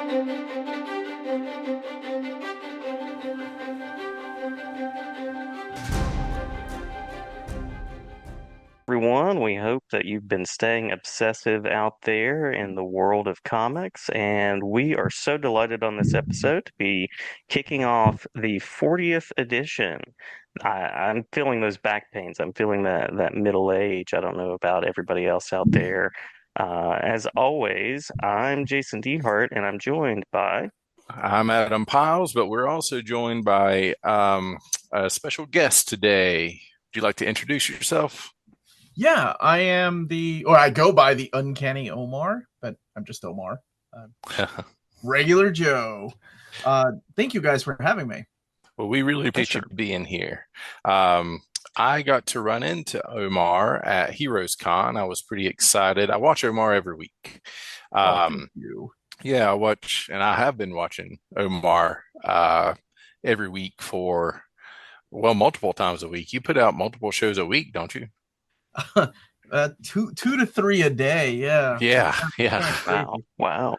Everyone, we hope that you've been staying obsessive out there in the world of comics, and we are so delighted on this episode to be kicking off the 40th edition. I'm feeling those back pains. I'm feeling that middle age. I don't know about everybody else out there. As always, I'm Jason Dehart, and I'm joined by. I'm Adam Piles, but we're also joined by a special guest today. Would you like to introduce yourself? Yeah, I go by the Uncanny Omar, but I'm just Omar. Regular Joe. Thank you guys for having me. Well, we really appreciate you being here. I got to run into Omar at Heroes Con. I was pretty excited. I watch Omar every week. Thank you. Yeah, I watch, and I have been watching Omar every week for, well, multiple times a week. You put out multiple shows a week, don't you? Two to three a day. Yeah. Yeah. Wow.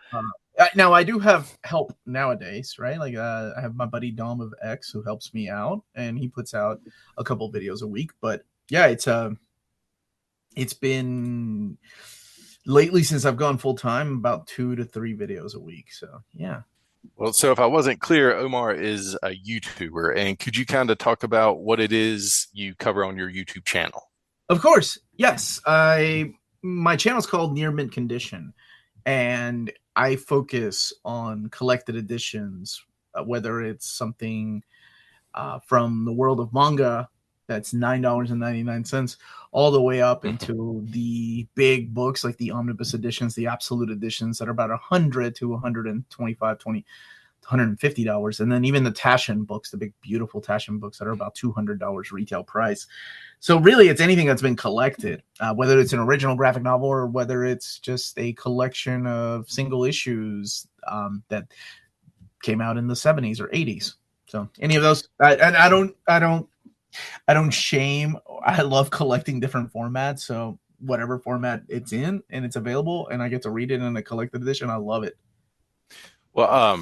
Now I do have help nowadays, right? Like I have my buddy Dom of X who helps me out, and he puts out a couple videos a week. But yeah, it's been lately since I've gone full time about 2 to 3 videos a week. So yeah. Well, so if I wasn't clear, Omar is a YouTuber, and could you kind of talk about what it is you cover on your YouTube channel? Of course, yes. My channel is called Near Mint Condition, and I focus on collected editions, whether it's something from the world of manga that's $9.99, all the way up into the big books like the omnibus editions, the absolute editions that are about $100 to $150, and then even the Taschen books, the big beautiful Taschen books that are about $200 retail price. So really, it's anything that's been collected, whether it's an original graphic novel or whether it's just a collection of single issues that came out in the 70s or 80s. So any of those, I don't shame. I love collecting different formats. So whatever format it's in and it's available, and I get to read it in a collected edition, I love it. Well, I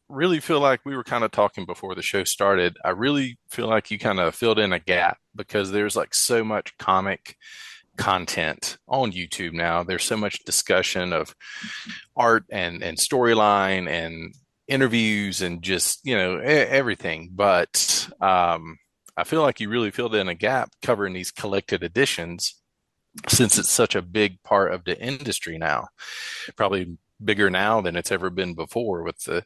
really feel like we were kind of talking before the show started. I really feel like you kind of filled in a gap because there's like so much comic content on YouTube now. There's so much discussion of art and storyline and interviews and just, everything. But I feel like you really filled in a gap covering these collected editions since it's such a big part of the industry now. Probably bigger now than it's ever been before with the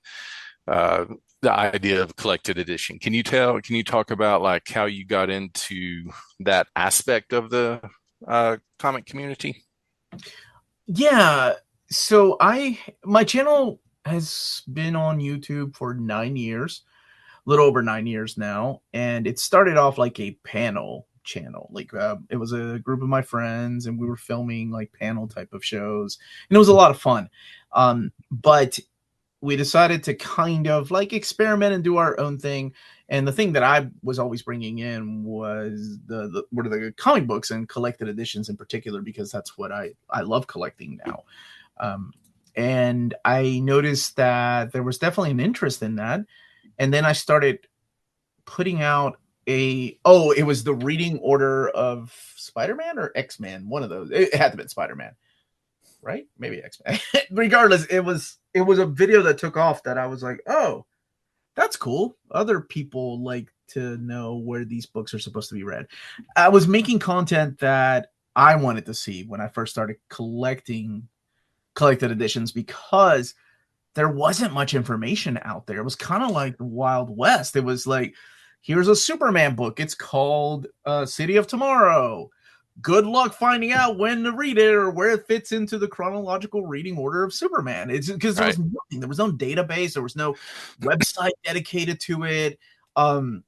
idea of collected edition. Can you talk about like how you got into that aspect of the comic community? Yeah. So my channel has been on YouTube for 9 years, a little over 9 years now. And it started off like a panel channel. Like it was a group of my friends and we were filming like panel type of shows, and it was a lot of fun. But we decided to kind of like experiment and do our own thing. And the thing that I was always bringing in was the comic books and collected editions in particular, because that's what I love collecting now. And I noticed that there was definitely an interest in that. And then I started putting out it was the reading order of Spider-Man or X-Men, one of those. It had to have been Spider-Man, right? Maybe X-Men. Regardless, it was a video that took off that I was like, oh, that's cool. Other people like to know where these books are supposed to be read. I was making content that I wanted to see when I first started collecting collected editions, because there wasn't much information out there. It was kind of like the Wild West. It was like, here's a Superman book. It's called City of Tomorrow. Good luck finding out when to read it or where it fits into the chronological reading order of Superman. It's because there was nothing. There was no database. There was no website dedicated to it.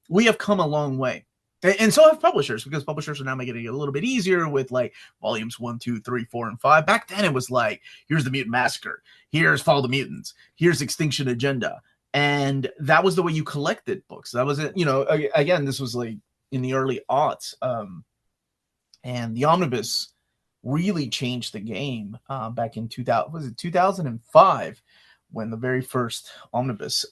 We have come a long way. And so have publishers, because publishers are now making it a little bit easier with like volumes 1, 2, 3, 4, and 5. Back then it was like, here's the Mutant Massacre. Here's Fall of the Mutants. Here's Extinction Agenda. And that was the way you collected books. That was it. Again, this was like in the early aughts. And the omnibus really changed the game back in 2005, when the very first omnibus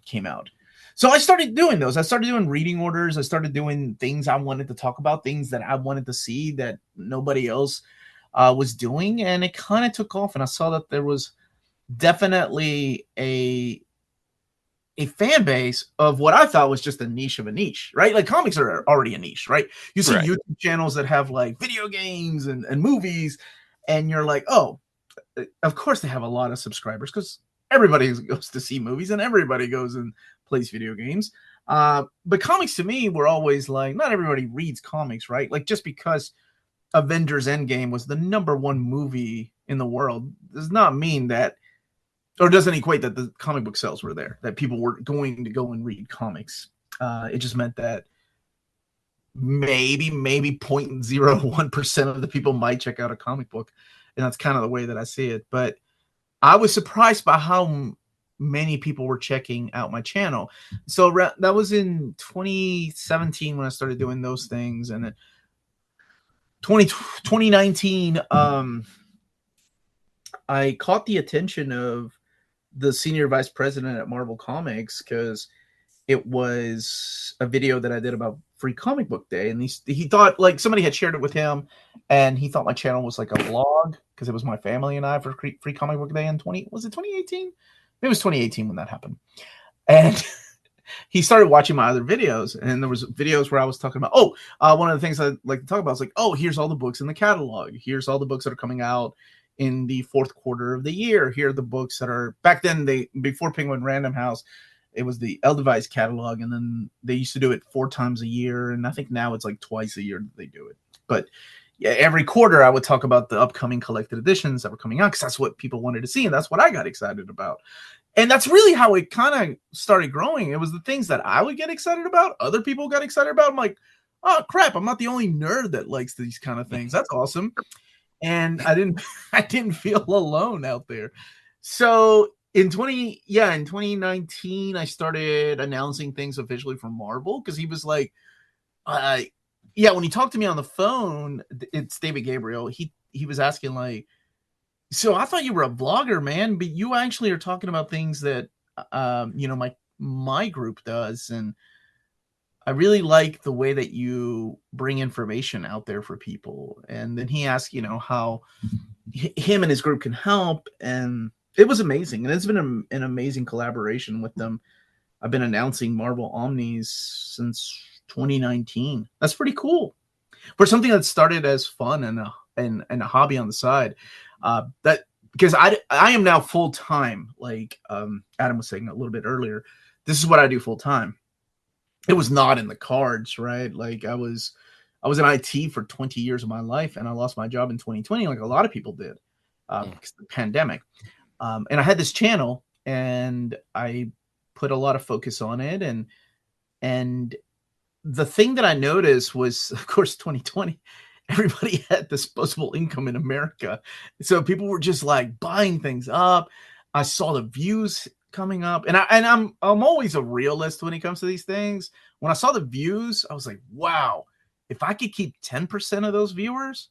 came out. So I started doing those. I started doing reading orders. I started doing things I wanted to talk about, things that I wanted to see that nobody else was doing, and it kind of took off. And I saw that there was definitely a fan base of what I thought was just a niche of a niche, right? Like comics are already a niche, right? You see Right. YouTube channels that have like video games and movies, and you're like, oh, of course they have a lot of subscribers because everybody goes to see movies and everybody goes and plays video games. But comics to me were always like, not everybody reads comics, right? Like just because Avengers Endgame was the #1 movie in the world does not mean that, or doesn't equate that the comic book sales were there, that people were going to go and read comics. It just meant that maybe 0.01% of the people might check out a comic book. And that's kind of the way that I see it. But I was surprised by how many people were checking out my channel. So that was in 2017 when I started doing those things. And then 2019, I caught the attention of the senior vice president at Marvel Comics because it was a video that I did about Free Comic Book Day, and he thought like somebody had shared it with him, and he thought my channel was like a vlog because it was my family and I for Free Comic Book Day in 2018? It was 2018 when that happened, and he started watching my other videos, and there was videos where I was talking about one of the things I like to talk about is like, oh, here's all the books in the catalog, here's all the books that are coming out in the fourth quarter of the year. Here are the books that are back then. Before Penguin Random House, it was the Edelweiss catalog, and then they used to do it 4 times a year, and I think now it's like twice a year that they do it. But yeah, every quarter I would talk about the upcoming collected editions that were coming out because that's what people wanted to see, and that's what I got excited about. And that's really how it kind of started growing. It was the things that I would get excited about, other people got excited about. I'm like, oh crap, I'm not the only nerd that likes these kind of things. That's awesome. And I didn't feel alone out there. So in 2019, I started announcing things officially from Marvel because he was like, when he talked to me on the phone, it's David Gabriel. He was asking like, so I thought you were a vlogger, man, but you actually are talking about things that my group does, and I really like the way that you bring information out there for people. And then he asked, how him and his group can help. And it was amazing. And it's been an amazing collaboration with them. I've been announcing Marvel Omnis since 2019. That's pretty cool for something that started as fun and a hobby on the side. That because I am now full time, like Adam was saying a little bit earlier. This is what I do full time. It was not in the cards, right? Like I was in IT for 20 years of my life, and I lost my job in 2020, like a lot of people did, because of the pandemic. And I had this channel, and I put a lot of focus on it, and the thing that I noticed was, of course, 2020, everybody had disposable income in America, so people were just like buying things up. I saw the views coming up, and I'm always a realist when it comes to these things. When I saw the views, I was like, wow, if I could keep 10% of those viewers,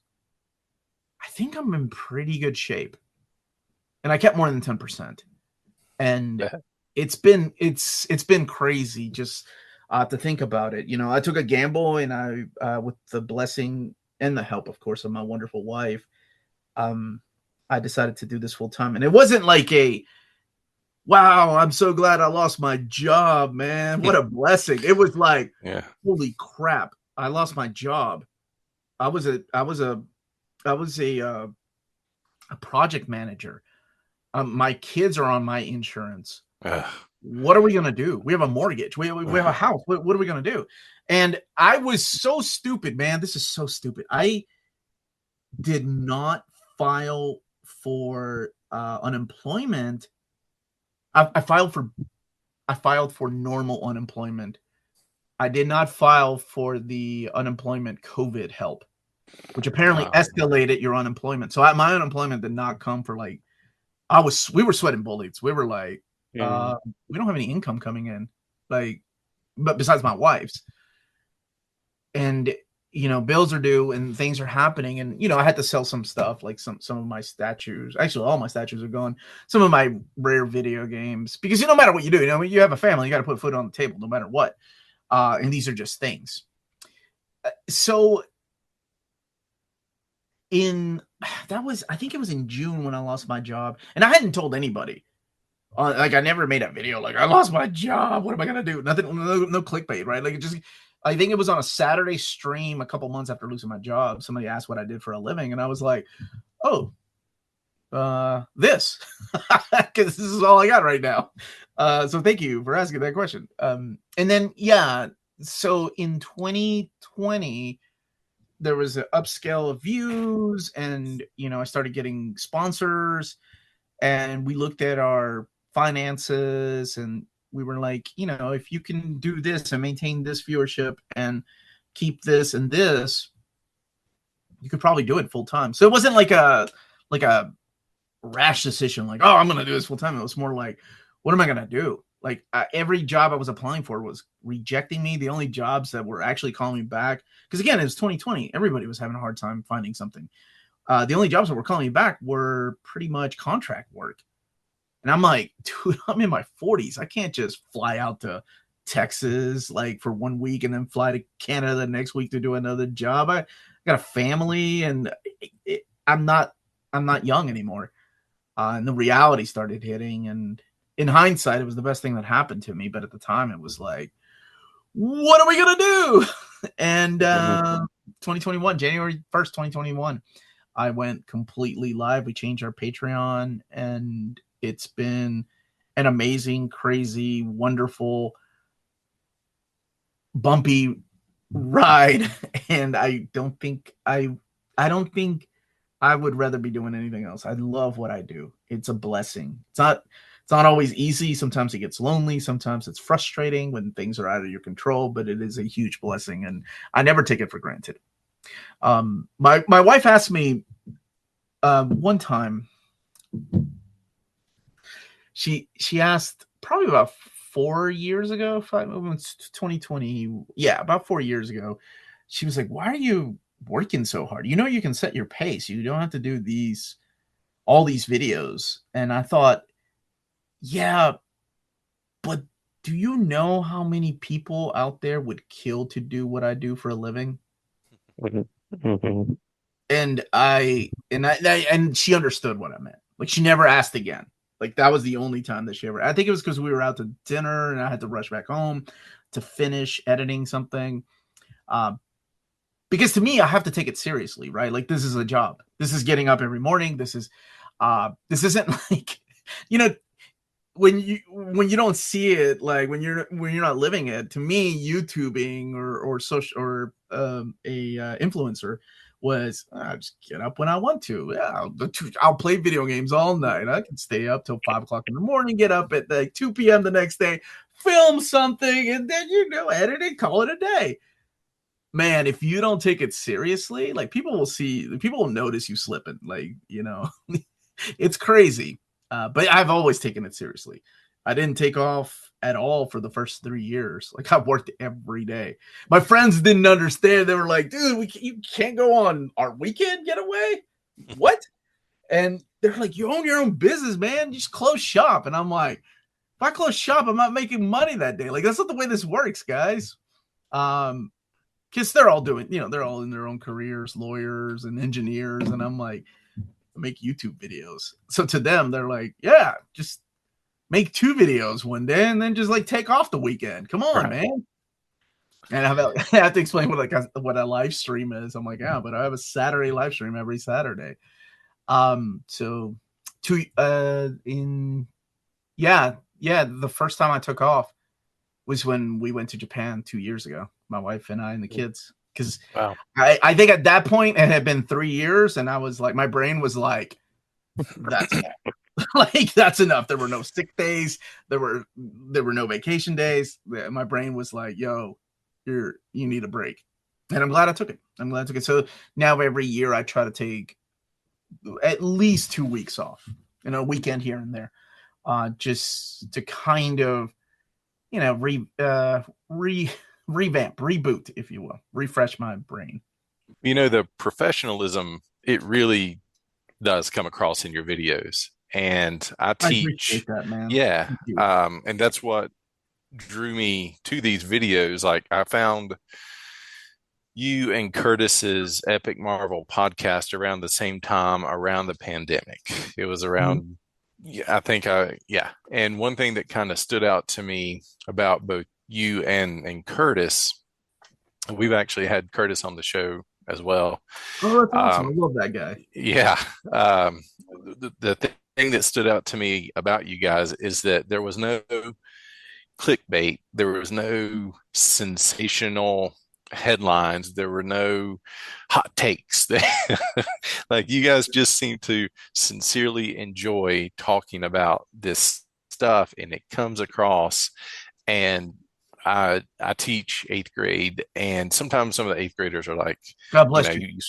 I think I'm in pretty good shape. And I kept more than 10%. And it's been crazy just to think about it. I took a gamble, and I with the blessing and the help, of course, of my wonderful wife, I decided to do this full time. And it wasn't like wow, I'm so glad I lost my job, man. What a blessing. It was like, holy crap, I lost my job. I was a project manager. My kids are on my insurance. What are we going to do? We have a mortgage. We have a house. What are we going to do? And I was so stupid, man. This is so stupid. I did not file for unemployment. I filed for normal unemployment. I did not file for the unemployment COVID help, which apparently escalated your unemployment. So my unemployment did not come for like, we were sweating bullets. We were like, we don't have any income coming in, like, but besides my wife's. And bills are due and things are happening, and I had to sell some stuff, like some of my statues. Actually, all my statues are gone. Some of my rare video games, because no matter what you do, when you have a family, you got to put food on the table no matter what. And these are just things. So I think it was in June when I lost my job, and I hadn't told anybody. Like, I never made a video like, I lost my job, what am I gonna do? Nothing, no clickbait, right? Like, I think it was on a Saturday stream a couple months after losing my job. Somebody asked what I did for a living, and I was like, oh, this, because this is all I got right now. So thank you for asking that question. And then so in 2020 there was an upscale of views, and I started getting sponsors, and we looked at our finances, and we were like, if you can do this and maintain this viewership and keep this and this, you could probably do it full time. So it wasn't like a rash decision, like, oh, I'm gonna do this full time. It was more like, what am I gonna do? Like, every job I was applying for was rejecting me. The only jobs that were actually calling me back, because again, it was 2020, everybody was having a hard time finding something. The only jobs that were calling me back were pretty much contract work. And I'm like, dude, I'm in my 40s. I can't just fly out to Texas like for 1 week and then fly to Canada the next week to do another job. I got a family, and I'm not young anymore. And the reality started hitting. And in hindsight, it was the best thing that happened to me. But at the time, it was like, what are we going to do? And 2021, January 1st, 2021, I went completely live. We changed our Patreon, and it's been an amazing, crazy, wonderful, bumpy ride. And I don't think I would rather be doing anything else. I love what I do. It's a blessing. It's not always easy. Sometimes it gets lonely. Sometimes it's frustrating when things are out of your control, but it is a huge blessing, and I never take it for granted. My wife asked me one time, she asked probably about 4 years ago, 2020. Yeah, about 4 years ago. She was like, why are you working so hard? You can set your pace. You don't have to do all these videos. And I thought, yeah, but do you know how many people out there would kill to do what I do for a living? Mm-hmm. And she understood what I meant. Like, she never asked again. Like, that was the only time that she ever. I think it was because we were out to dinner and I had to rush back home to finish editing something. Because to me, I have to take it seriously, right? Like, this is a job. This is getting up every morning. This isn't like, when you don't see it, like when you're not living it. To me, YouTubing or social or a influencer was, I just get up when I want to. Yeah, I'll play video games all night. I can stay up till 5 o'clock in the morning, get up at like 2 p.m. the next day, film something, and then edit it, call it a day. Man, if you don't take it seriously, like, people will notice you slipping. Like, it's crazy. But I've always taken it seriously. I didn't take off at all for the first 3 years. Like, I worked every day. My friends didn't understand. They were like, dude, you can't go on our weekend getaway? What? And they're like, you own your own business, man. You just close shop. And I'm like, if I close shop, I'm not making money that day. Like, that's not the way this works, guys. Because they're all doing, they're all in their own careers, lawyers and engineers. And I'm like, make YouTube videos. So to them, they're like, yeah, just make 2 videos one day and then just like take off the weekend. Come on, right, man. And I have to explain what a live stream is. I'm like, yeah, but I have a Saturday live stream every Saturday. The first time I took off was when we went to Japan 2 years ago, my wife and I and the kids. Because wow. I think at that point it had been 3 years, and I was like, my brain was like, that's enough. Like, that's enough. There were no sick days. There were no vacation days. My brain was like, yo, you need a break. And I'm glad I took it. So now every year I try to take at least 2 weeks off, a weekend here and there, just to kind of, revamp, reboot, if you will, refresh my brain. The professionalism, it really does come across in your videos. And I I teach, appreciate that, man. yeah. Thank you. And that's what drew me to these videos. Like I found you and Curtis's Epic Marvel podcast around the same time around the pandemic. It was Mhm. around, yeah, I think yeah. And one thing that kind of stood out to me about both you and Curtis, we've actually had Curtis on the show as well. Oh, that's awesome. I Um, love that guy. yeah. Um, the thing that stood out to me about you guys is that there was no clickbait. There was no sensational headlines. There were no hot takes. Like you guys just seem to sincerely enjoy talking about this stuff, and it comes across. And I teach eighth grade, and sometimes some of the eighth graders are like, God you bless know, you. you,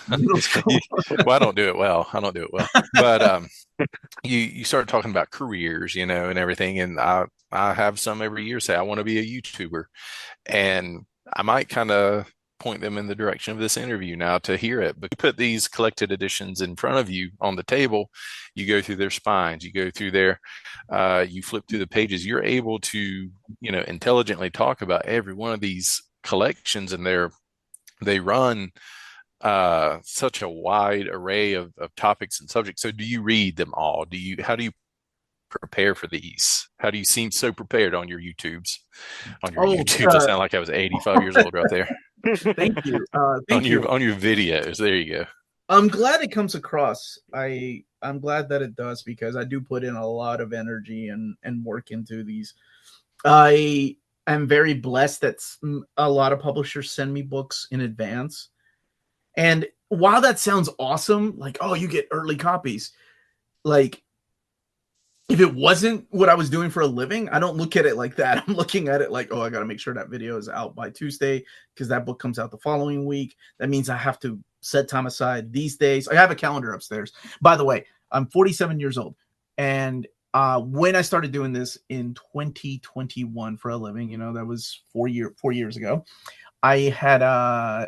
Middle you school. well, I don't do it well. I don't do it well. But you start talking about careers, and everything, and I have some every year say I want to be a YouTuber, and I might kind of point them in the direction of this interview now to hear it. But you put these collected editions in front of you on the table, you go through their spines, you go through you flip through the pages, you're able to, intelligently talk about every one of these collections, and they run such a wide array of topics and subjects. So do you read them all? How do you prepare for these? How do you seem so prepared on your YouTubes? On your Oh, YouTubes, I sound like I was 85 years old right there. thank you. On Thank your you. on your videos, there you go. I'm glad it comes across. I'm glad that it does because I do put in a lot of energy and work into these. I am very blessed that a lot of publishers send me books in advance. And while that sounds awesome, like, oh, you get early copies, like, if it wasn't what I was doing for a living, I don't look at it like that. I'm looking at it like, oh, I got to make sure that video is out by Tuesday because that book comes out the following week. That means I have to set time aside these days. I have a calendar upstairs. By the way, I'm 47 years old. And when I started doing this in 2021 for a living, that was 4 years ago. I had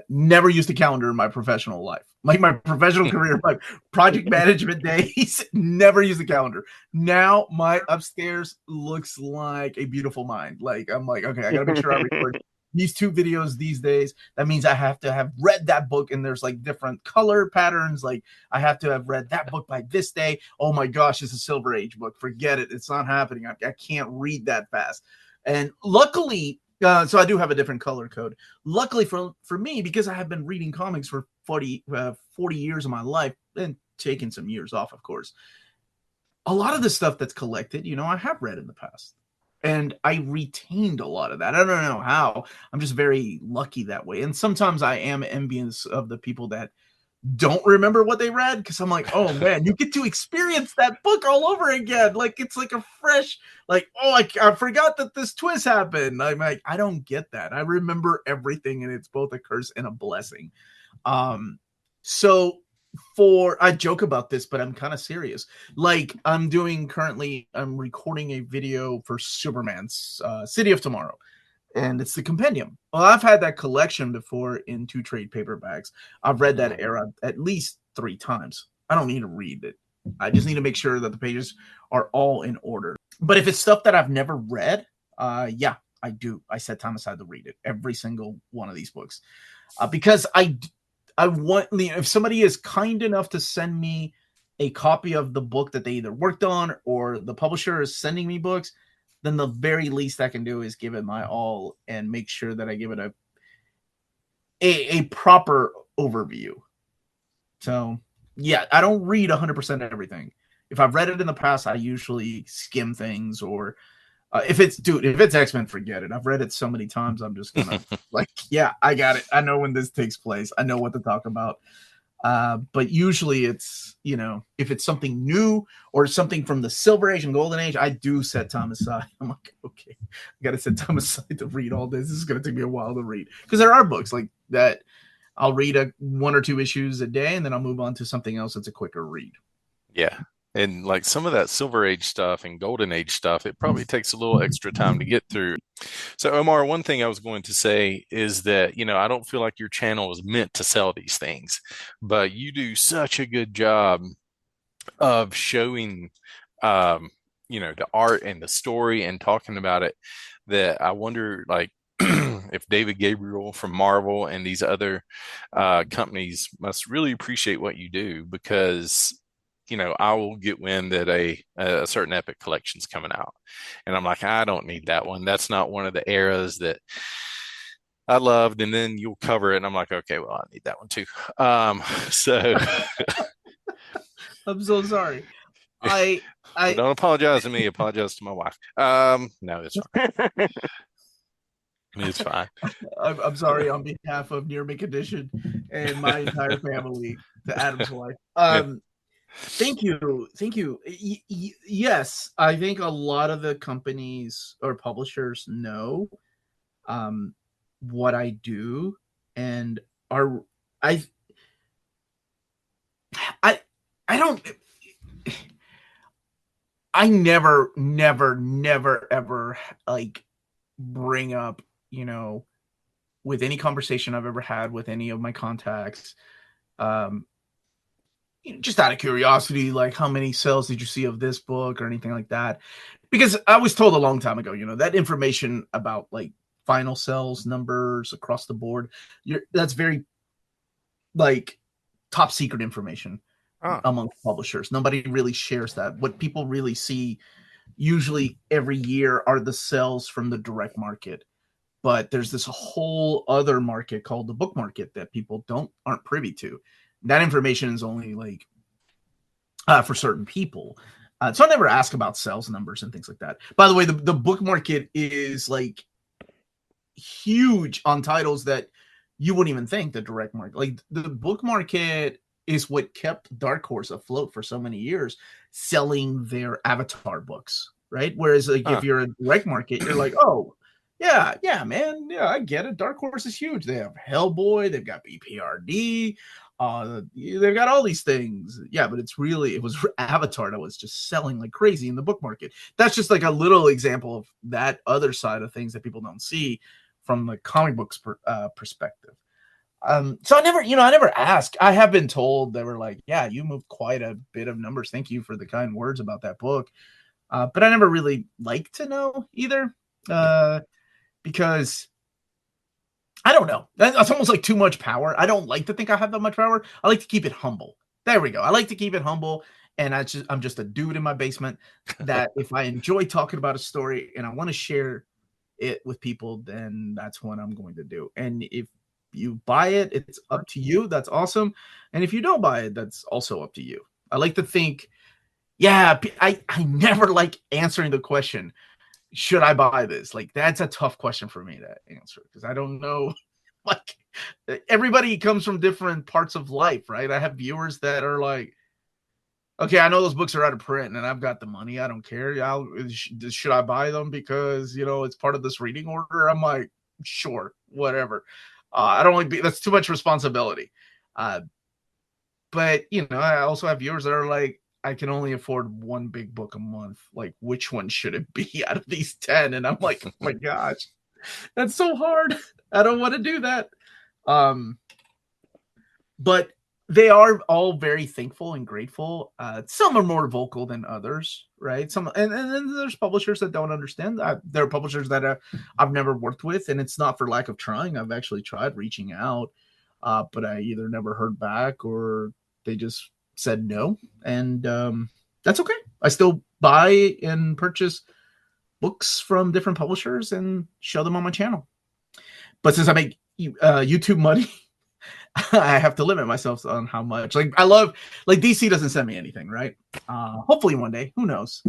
never used a calendar in my professional life. Like my professional career, like project management days, never used a calendar. Now my upstairs looks like a beautiful mind. Like I'm like, okay, I gotta make sure I record these 2 videos these days. That means I have to have read that book, and there's like different color patterns. Like I have to have read that book by this day. Oh my gosh, it's a Silver Age book. Forget it. It's not happening. I can't read that fast. And luckily, so I do have a different color code. Luckily for me, because I have been reading comics for 40 years of my life and taking some years off, of course, a lot of the stuff that's collected, I have read in the past. And I retained a lot of that. I don't know how. I'm just very lucky that way. And sometimes I am envious of the people that don't remember what they read because I'm like, oh man, you get to experience that book all over again. Like it's like a fresh, like, oh, I forgot that this twist happened. I'm like, I don't get that. I remember everything, and it's both a curse and a blessing. So I joke about this, but I'm kind of serious. Like I'm recording a video for Superman's City of Tomorrow, and it's the compendium. Well, I've had that collection before in 2 trade paperbacks. I've read that era at least 3 times. I don't need to read it. I just need to make sure that the pages are all in order. But if it's stuff that I've never read, yeah, I do. I set time aside to read it, every single one of these books, because I want, if somebody is kind enough to send me a copy of the book that they either worked on or the publisher is sending me books, then the very least I can do is give it my all and make sure that I give it a proper overview. So yeah, I don't read 100% everything. If I've read it in the past, I usually skim things, or if it's X-Men, forget it. I've read it so many times. I'm just gonna like, yeah, I got it. I know when this takes place. I know what to talk about. But usually it's, if it's something new or something from the Silver Age and Golden Age, I do set time aside. I'm like, okay, I got to set time aside to read all this. This is going to take me a while to read, because there are books like that. I'll read 1 or 2 issues a day, and then I'll move on to something else that's a quicker read. Yeah. And like some of that Silver Age stuff and Golden Age stuff, it probably takes a little extra time to get through. So, Omar, one thing I was going to say is that, I don't feel like your channel is meant to sell these things, but you do such a good job of showing, um, the art and the story and talking about it that I wonder, like, if David Gabriel from Marvel and these other companies must really appreciate what you do because I will get wind that a certain Epic collection's coming out, and I'm like, I don't need that one. That's not one of the eras that I loved. And then you'll cover it, and I'm like, okay, well, I need that one too. So I'm so sorry. I well, don't apologize to me. Apologize to my wife. No, it's fine. It's fine. I'm sorry on behalf of Near Mint Condition and my entire family to Adam's wife. Thank you. Yes, I think a lot of the companies or publishers know what I do and are I I I don't I never ever like bring up, with any conversation I've ever had with any of my contacts, um just out of curiosity, like how many sales did you see of this book or anything like that? Because I was told a long time ago, that information about like final sales numbers across the board, that's very like top secret information among publishers. Nobody really shares that. What people really see usually every year are the sales from the direct market. But there's this whole other market called the book market that people aren't privy to. That information is only like for certain people. So I never ask about sales numbers and things like that. By the way, the book market is like huge on titles that you wouldn't even think the direct market. Like the book market is what kept Dark Horse afloat for so many years, selling their Avatar books, right? Whereas like if you're a direct market, you're like, oh, yeah, man, yeah, I get it. Dark Horse is huge. They have Hellboy, they've got BPRD, they've got all these things. Yeah, but it was Avatar that was just selling like crazy in the book market. That's just like a little example of that other side of things that people don't see from the comic books perspective. So I never ask. I have been told they were like, yeah, you moved quite a bit of numbers. Thank you for the kind words about that book. But I never really like to know either. Because I don't know. That's almost like too much power. I don't like to think I have that much power. I like to keep it humble. There we go. I like to keep it humble. And I'm just a dude in my basement that if I enjoy talking about a story and I want to share it with people, then that's what I'm going to do. And if you buy it, it's up to you. That's awesome. And if you don't buy it, that's also up to you. I like to think, yeah, I never like answering the question, should I buy this? Like, that's a tough question for me to answer because I don't know. Like, everybody comes from different parts of life, right? I have viewers that are like, okay, I know those books are out of print and I've got the money. I don't care. Should I buy them because, it's part of this reading order? I'm like, sure, whatever. I don't like that's too much responsibility. But, I also have viewers that are like, I can only afford one big book a month. Like, which one should it be out of these 10? And I'm like, oh my gosh, that's so hard. I don't want to do that. But they are all very thankful and grateful. Some are more vocal than others, right? And then there's publishers that don't understand. There are publishers that I've never worked with, and it's not for lack of trying. I've actually tried reaching out, but I either never heard back or they just said no, and that's okay. I still buy and purchase books from different publishers and show them on my channel. But since I make YouTube money, I have to limit myself on how much. Like, I love, like, DC doesn't send me anything, right? Hopefully one day, who knows?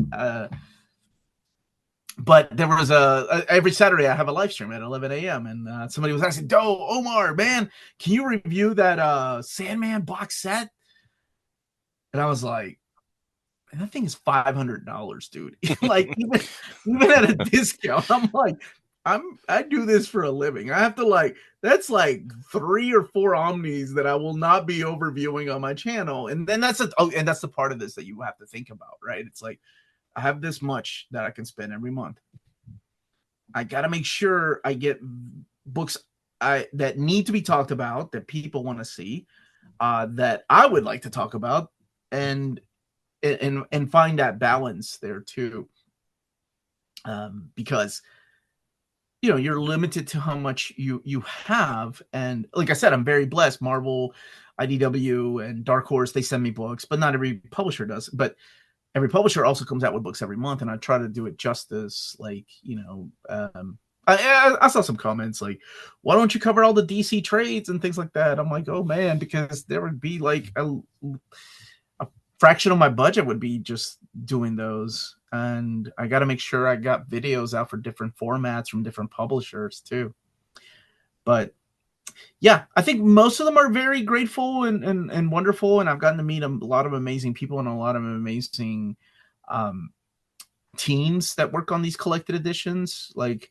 But there was every Saturday I have a live stream at 11 a.m. and somebody was asking, Omar, man, can you review that Sandman box set? And I was like, man, that thing is $500, dude. Like, even at a discount, I'm like, I do this for a living. I have to that's like 3 or 4 omnis that I will not be overviewing on my channel. And then that's the part of this that you have to think about, right? It's like I have this much that I can spend every month. I got to make sure I get books that need to be talked about, that people want to see, that I would like to talk about, and find that balance there too. Because you're limited to how much you have, and like I said, I'm very blessed. Marvel, IDW, and Dark Horse, they send me books, but not every publisher does. But every publisher also comes out with books every month, and I try to do it justice. I saw some comments like, why don't you cover all the DC trades and things like that? I'm like, oh man, because there would be like a fraction of my budget would be just doing those. And I got to make sure I got videos out for different formats from different publishers too. But yeah, I think most of them are very grateful and wonderful. And I've gotten to meet a lot of amazing people and a lot of amazing teams that work on these collected editions. Like,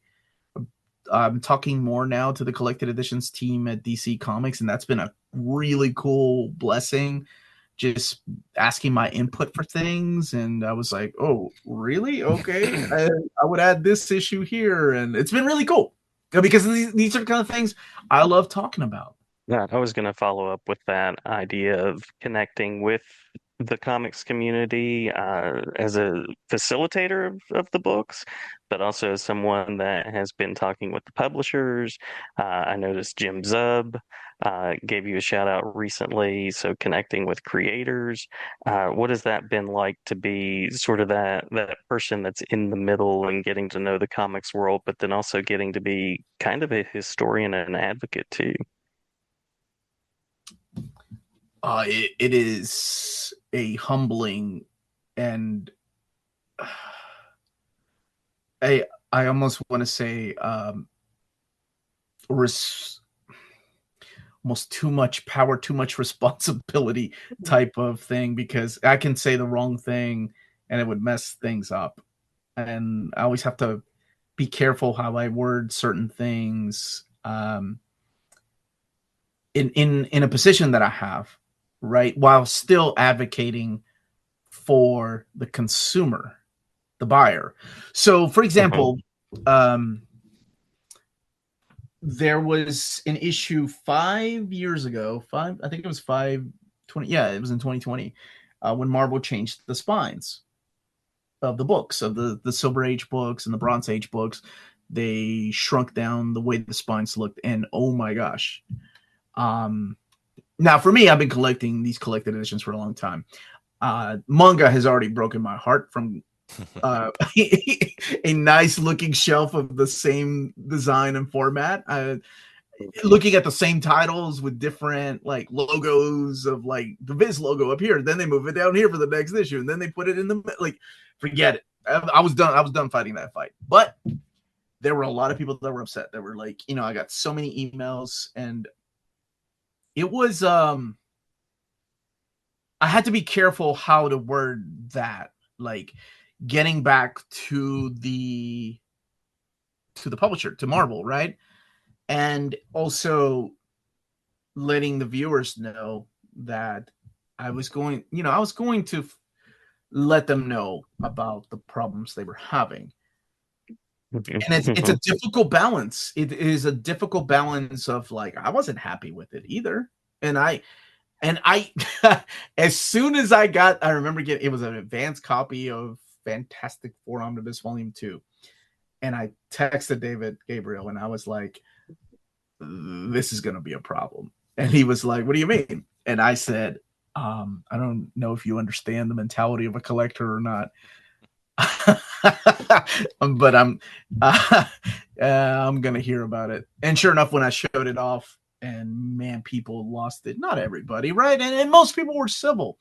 I'm talking more now to the collected editions team at DC Comics, and that's been a really cool blessing. Just asking my input for things, and I was like, oh really, okay. I would add this issue here, and it's been really cool because these are the kind of things I love talking about. Yeah, I was going to follow up with that idea of connecting with the comics community as a facilitator of the books, but also as someone that has been talking with the publishers. I noticed Jim Zub gave you a shout out recently, so connecting with creators. What has that been like to be sort of that person that's in the middle and getting to know the comics world, but then also getting to be kind of a historian and an advocate too? It is a humbling, and I almost want to say almost too much power, too much responsibility type of thing, because I can say the wrong thing and it would mess things up. And I always have to be careful how I word certain things in a position that I have, right? While still advocating for the consumer, the buyer. So, for example, there was an issue 5 years ago. I think it was 520. Yeah, it was in 2020 when Marvel changed the spines of the books, of the Silver Age books and the Bronze Age books. They shrunk down the way the spines looked, and oh my gosh. Now, for me, I've been collecting these collected editions for a long time. Manga has already broken my heart from a nice looking shelf of the same design and format. Looking at the same titles with different like logos of like the Viz logo up here, then they move it down here for the next issue, and then they put it in the like. Forget it. I was done. I was done fighting that fight. But there were a lot of people that were upset. That were like, I got so many emails, and it was I had to be careful how to word that, like getting back to the publisher, to Marvel, right? And also letting the viewers know that I was going to let them know about the problems they were having. And it's a difficult balance. It is a difficult balance of like, I wasn't happy with it either. And I as soon as I remember getting, it was an advanced copy of Fantastic Four Omnibus Volume 2. And I texted David Gabriel and I was like, this is going to be a problem. And he was like, what do you mean? And I said, I don't know if you understand the mentality of a collector or not. But I'm going to hear about it. And sure enough, when I showed it off, and man, people lost it. Not everybody, right? And most people were civil.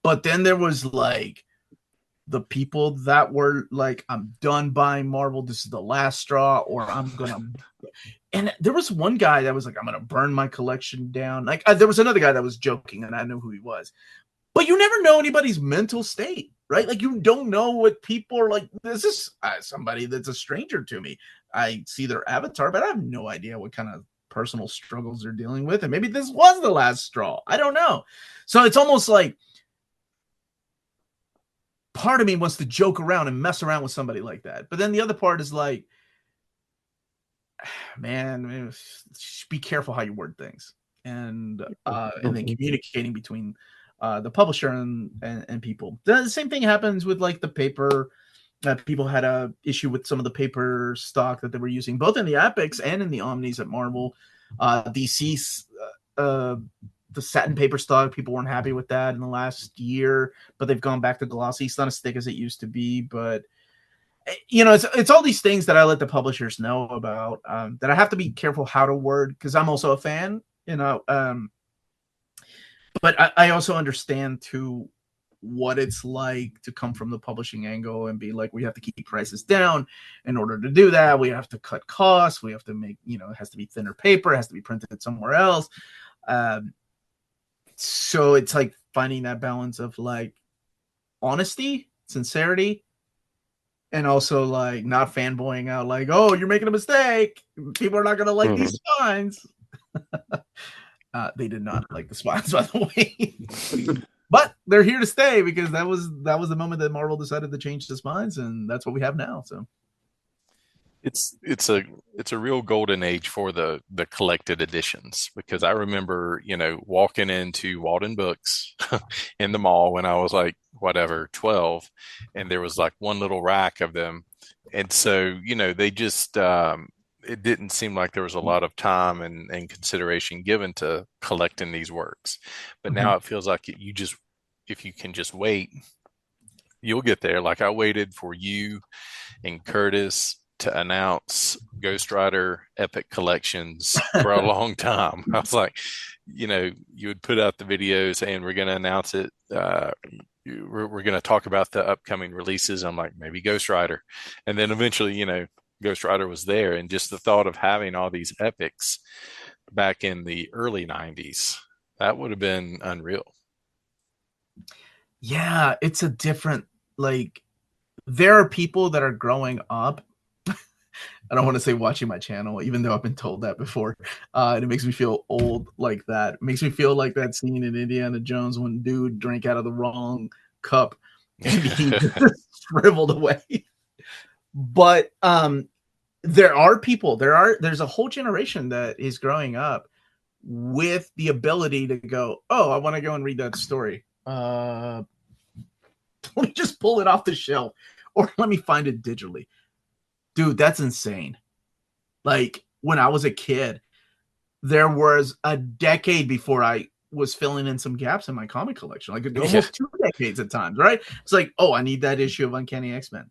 But then there was like the people that were like, I'm done buying Marvel. This is the last straw, or I'm going to. And there was one guy that was like, I'm going to burn my collection down. Like there was another guy that was joking, and I know who he was. But you never know anybody's mental state. right? Like, you don't know what people are like. This is somebody that's a stranger to me. I see their avatar, but I have no idea what kind of personal struggles they're dealing with. And maybe this was the last straw. I don't know. So it's almost like part of me wants to joke around and mess around with somebody like that. But then the other part is like, man, be careful how you word things. And then communicating between the publisher and people. The same thing happens with like the paper. People had a issue with some of the paper stock that they were using, both in the Epics and in the Omnis at Marvel. DC, the satin paper stock, people weren't happy with that in the last year, but they've gone back to glossy. It's not as thick as it used to be, but it's all these things that I let the publishers know about, that I have to be careful how to word, because I'm also a fan, but I also understand too what it's like to come from the publishing angle and be like, we have to keep prices down. In order to do that, we have to cut costs. We have to make, it has to be thinner paper, it has to be printed somewhere else. So it's like finding that balance of like honesty, sincerity, and also like not fanboying out like, oh, you're making a mistake. People are not going to like these spines. They did not like the spines, by the way. But they're here to stay, because that was the moment that Marvel decided to change the spines, and that's what we have now. So it's a real golden age for the collected editions, because I remember, walking into Walden Books in the mall when I was like, whatever, 12, and there was like one little rack of them. And so, they just, it didn't seem like there was a lot of time and consideration given to collecting these works. But now it feels like if you can just wait, you'll get there. Like, I waited for you and Curtis to announce Ghost Rider Epic Collections for a long time. I was like, you would put out the video saying, we're going to announce it. We're going to talk about the upcoming releases. I'm like, maybe Ghost Rider. And then eventually, Ghost Rider was there. And just the thought of having all these epics back in the early 90s, that would have been unreal. Yeah, it's a different, like, there are people that are growing up. I don't want to say watching my channel, even though I've been told that before. And it makes me feel old like that. It makes me feel like that scene in Indiana Jones when dude drank out of the wrong cup and he shriveled away. But there are people, there's a whole generation that is growing up with the ability to go, oh, I want to go and read that story. Let me just pull it off the shelf, or let me find it digitally. Dude, that's insane. Like, when I was a kid, there was a decade before I was filling in some gaps in my comic collection, like almost 2 decades at times, right? It's like, oh, I need that issue of Uncanny X-Men.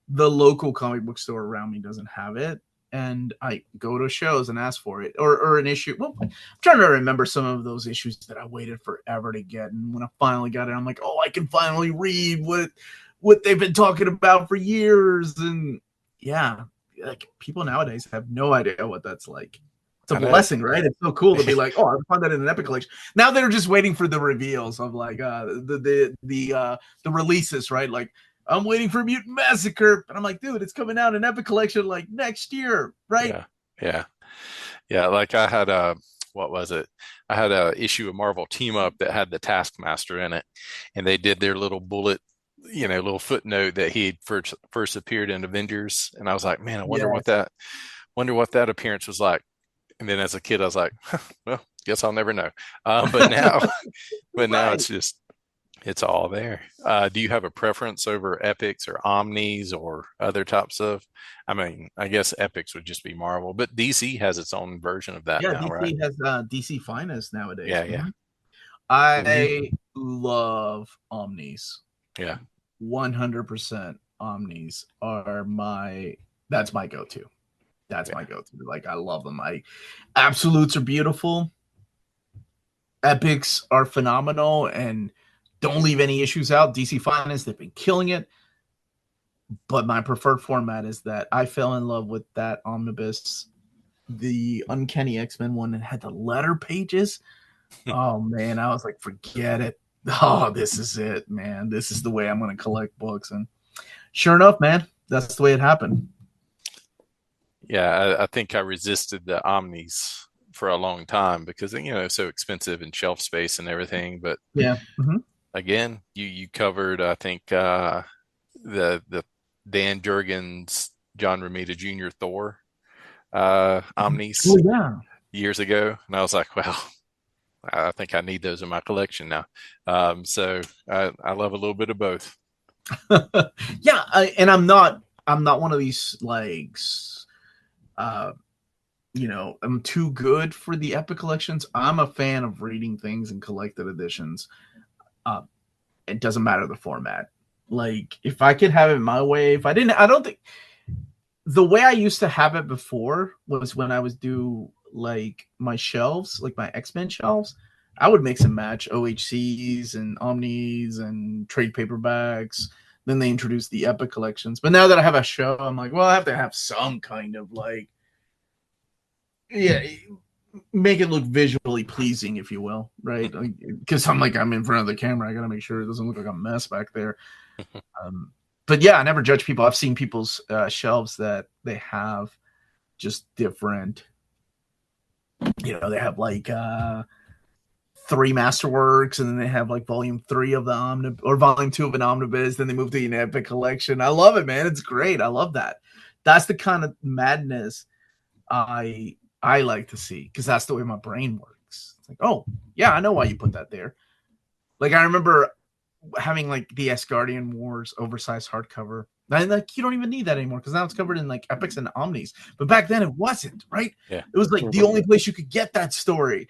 The local comic book store around me doesn't have it, and I go to shows and ask for it, or an issue. Well, I'm trying to remember some of those issues that I waited forever to get, and when I finally got it, I'm like, oh, I can finally read what they've been talking about for years. And yeah, like, people nowadays have no idea what that's like. It's a blessing, right? It's so cool to be like, oh, I found that in an Epic collection. Now they're just waiting for the reveals of like the releases, right? Like, I'm waiting for Mutant Massacre, but I'm like, dude, it's coming out in Epic collection like next year, right? Yeah. Like, I had what was it? I had a issue of Marvel Team Up that had the Taskmaster in it, and they did their little bullet, little footnote that he first appeared in Avengers, and I was like, man, I wonder what that appearance was like. And then as a kid, I was like, well, guess I'll never know. But now, Right. it's all there. Do you have a preference over Epics or Omnis or other types of? I mean, I guess Epics would just be Marvel, but DC has its own version of that Yeah, now, right? DC has DC Finest nowadays. Yeah, yeah, I love Omnis. yeah. 100% Omnis that's my go-to. That's my go-to. Like, I love them. Absolutes are beautiful. Epics are phenomenal and don't leave any issues out. DC Finest, they've been killing it. But my preferred format is that I fell in love with that omnibus, the Uncanny X-Men one, and had the letter pages. Oh man, I was like, forget it. Oh, this is it, man. This is the way I'm going to collect books. And sure enough, man, that's the way it happened. Yeah, I think I resisted the Omnis for a long time because so expensive and shelf space and everything. But Yeah. Mm-hmm. again, you covered, I think, the Dan Jurgens, John Romita Jr. Thor Oh, Omnis yeah. years ago, and I was like, well, I think I need those in my collection now. So I love a little bit of both. Yeah. And I'm not one of these like, uh, I'm too good for the Epic collections. I'm a fan of reading things in collected editions. Uh, it doesn't matter the format. Like, if I could have it my way, if I didn't, I don't think the way I used to have it before was when I was do like my shelves, like my X-Men shelves. I would mix and match OHCs and Omnis and trade paperbacks. Then they introduced the Epic collections. But now that I have a show, I'm like, well, I have to have some kind of like, yeah, make it look visually pleasing, if you will, right? Because I'm in front of the camera, I got to make sure it doesn't look like a mess back there. Um, but yeah, I never judge people. I've seen people's shelves that they have just different. They have like three masterworks, and then they have like volume 3 of the or volume 2 of an omnibus. Then they move to an epic collection. I love it, man. It's great. I love that. That's the kind of madness I like to see, because that's the way my brain works. It's like, oh yeah, I know why you put that there. Like, I remember having like the Asgardian Wars oversized hardcover. And like, you don't even need that anymore because now it's covered in like epics and omnis. But back then it wasn't, right? Yeah. It was like the only place you could get that story.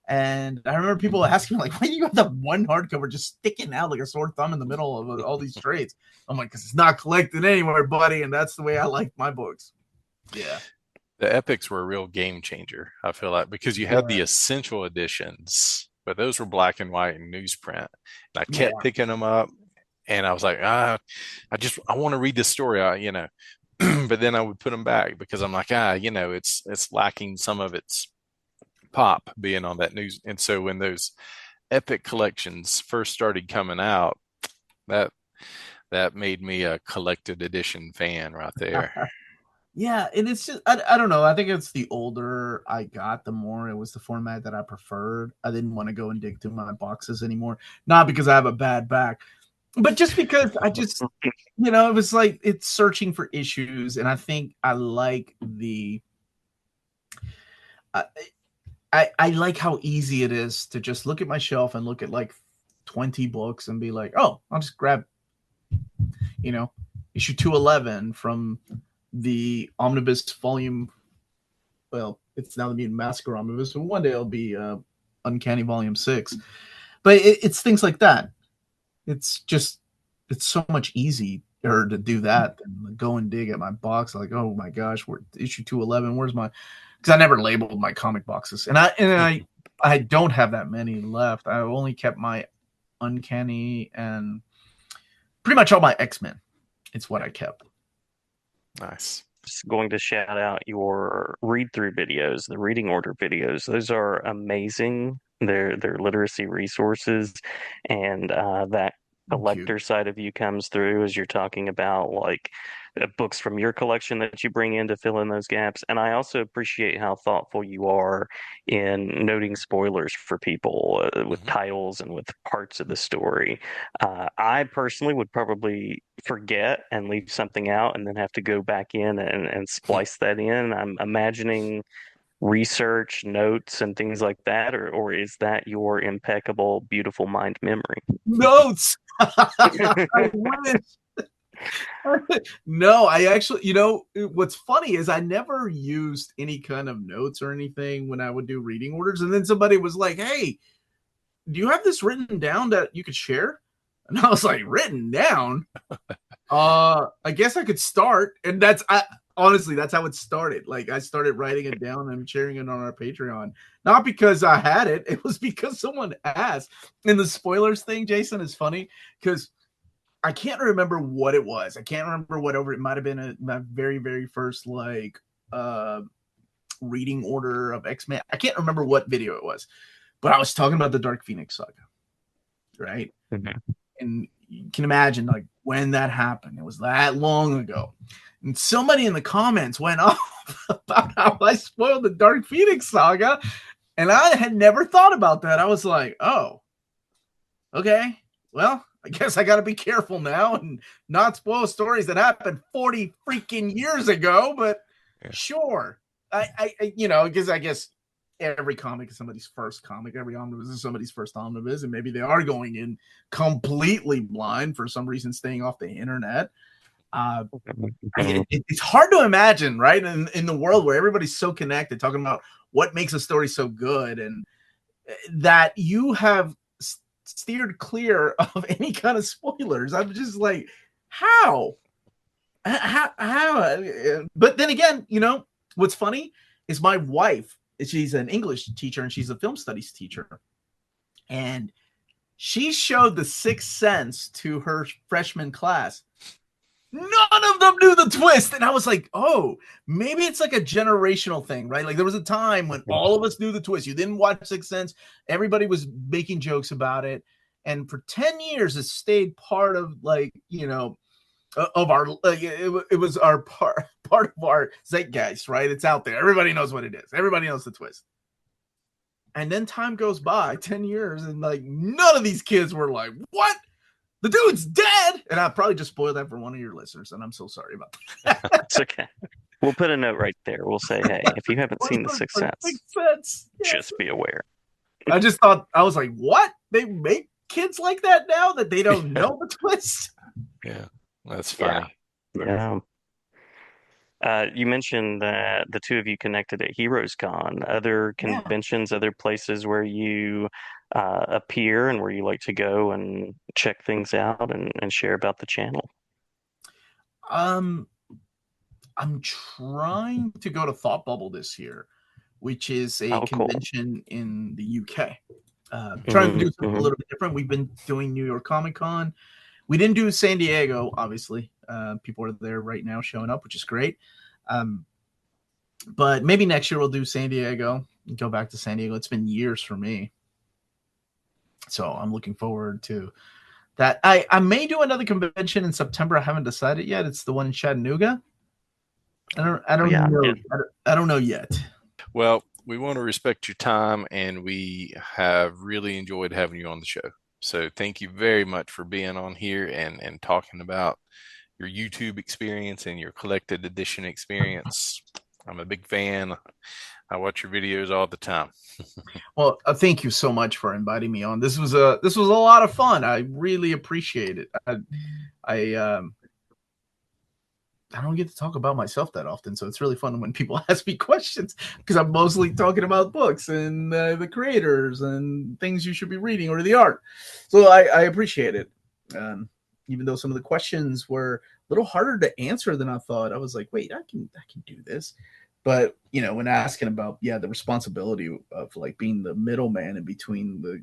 And I remember people asking me, like, why do you have that one hardcover just sticking out like a sore thumb in the middle of all these trades? I'm like, because it's not collected anywhere, buddy. And that's the way I like my books. Yeah. The epics were a real game changer, I feel like, because you had the essential editions, but those were black and white and newsprint. And I kept picking them up, and I was like, I want to read this story, but then I would put them back because I'm like, it's lacking some of its pop being on that news. And so when those epic collections first started coming out, that that made me a collected edition fan right there. Yeah, and it's just I don't know. I think it's the older I got, the more it was the format that I preferred. I didn't want to go and dig through my boxes anymore. Not because I have a bad back, but just because I just it was like it's searching for issues, and I think I like the I like how easy it is to just look at my shelf and look at like 20 books and be like, oh, I'll just grab issue 211 from the omnibus volume. Well, it's now the Mutant Massacre omnibus, but one day it'll be Uncanny Volume 6. But it's things like that. It's so much easier to do that than go and dig at my box. Like, oh my gosh, we're issue 211. Where's my? Because I never labeled my comic boxes, and I don't have that many left. I only kept my Uncanny and pretty much all my X-Men. It's what I kept. Nice. Just going to shout out your read-through videos, the reading order videos. Those are amazing. They're literacy resources, and that collector side of you comes through as you're talking about like books from your collection that you bring in to fill in those gaps. And I also appreciate how thoughtful you are in noting spoilers for people with titles and with parts of the story. I personally would probably forget and leave something out and then have to go back in and splice that in. I'm imagining research, notes, and things like that, or is that your impeccable, beautiful mind memory? Notes. I wish. No, I actually, what's funny is I never used any kind of notes or anything when I would do reading orders. And then somebody was like, hey, do you have this written down that you could share? And I was like, written down? I guess I could start. And honestly, that's how it started. Like, I started writing it down and sharing it on our Patreon. Not because I had it. It was because someone asked. And the spoilers thing, Jason, is funny because I can't remember what it was. I can't remember whatever. It might have been my very, very first reading order of X-Men. I can't remember what video it was, but I was talking about the Dark Phoenix saga, right? Mhm. And you can imagine like when that happened. It was that long ago. And somebody in the comments went off about how I spoiled the Dark Phoenix saga. And I had never thought about that. I was like, oh, okay. Well, I guess I got to be careful now and not spoil stories that happened 40 freaking years ago. But sure. Because I guess every comic is somebody's first comic. Every omnibus is somebody's first omnibus. And maybe they are going in completely blind for some reason, staying off the internet. It's hard to imagine, right? In the world where everybody's so connected, talking about what makes a story so good, and that you have steered clear of any kind of spoilers. I'm just like, how? But then again, what's funny is my wife, she's an English teacher and she's a film studies teacher. And she showed The Sixth Sense to her freshman class. None of them knew the twist. And I was like, oh, maybe it's like a generational thing, right? Like there was a time when all of us knew the twist. You didn't watch Sixth Sense. Everybody was making jokes about it. And for 10 years, it stayed part of of our, it was our part of our zeitgeist, right? It's out there. Everybody knows what it is. Everybody knows the twist. And then time goes by, 10 years, and like none of these kids were like, what? The dude's dead. And I probably just spoiled that for one of your listeners, and I'm so sorry about that. It's okay. We'll put a note right there. We'll say, hey, if you haven't seen The Sixth Sense, just be aware. I just thought, I was like, what? They make kids like that now that they don't know the twist? Yeah, that's funny. Yeah. You mentioned that the two of you connected at Heroes Con. Other conventions, other places where you appear and where you like to go and check things out and share about the channel? I'm trying to go to Thought Bubble this year, which is a convention in the UK. Trying to do something a little bit different. We've been doing New York Comic Con. We didn't do San Diego, obviously. People are there right now showing up, which is great. But maybe next year we'll do San Diego and go back to San Diego. It's been years for me. So I'm looking forward to that. I may do another convention in September. I haven't decided yet. It's the one in Chattanooga. I don't know yet. Well, we want to respect your time, and we have really enjoyed having you on the show. So thank you very much for being on here and talking about your YouTube experience and your collected edition experience. I'm a big fan. I watch your videos all the time. Well, thank you so much for inviting me on. This was a lot of fun. I really appreciate it. I don't get to talk about myself that often, so it's really fun when people ask me questions because I'm mostly talking about books and the creators and things you should be reading or the art. So I appreciate it. Even though some of the questions were a little harder to answer than I thought, I was like, wait, I can do this. But when asking about the responsibility of like being the middleman in between the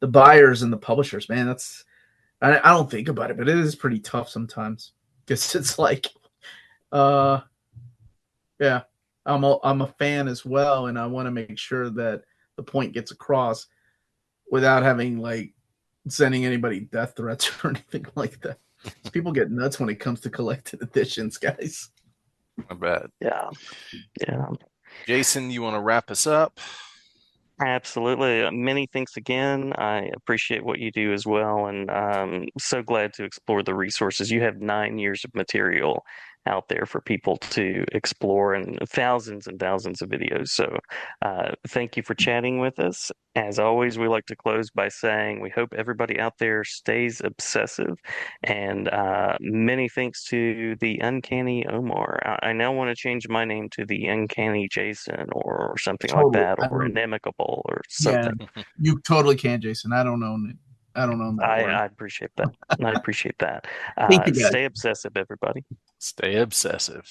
buyers and the publishers, man, that's I don't think about it, but it is pretty tough sometimes because it's like, I'm a fan as well, and I want to make sure that the point gets across without having like sending anybody death threats or anything like that. People get nuts when it comes to collected editions, guys. I bet. Yeah. Jason, you want to wrap us up? Absolutely. Many thanks again. I appreciate what you do as well, and I'm so glad to explore the resources. You have 9 years of material out there for people to explore and thousands and thousands of videos. So thank you for chatting with us. As always, we like to close by saying we hope everybody out there stays obsessive, and many thanks to the Uncanny Omar. I now want to change my name to the Uncanny Jason or something like that, or Inimicable or something. Yeah, you totally can, Jason. I don't know that word. I appreciate that. I appreciate that. Thank you, guys. Stay obsessive, everybody. Stay obsessive.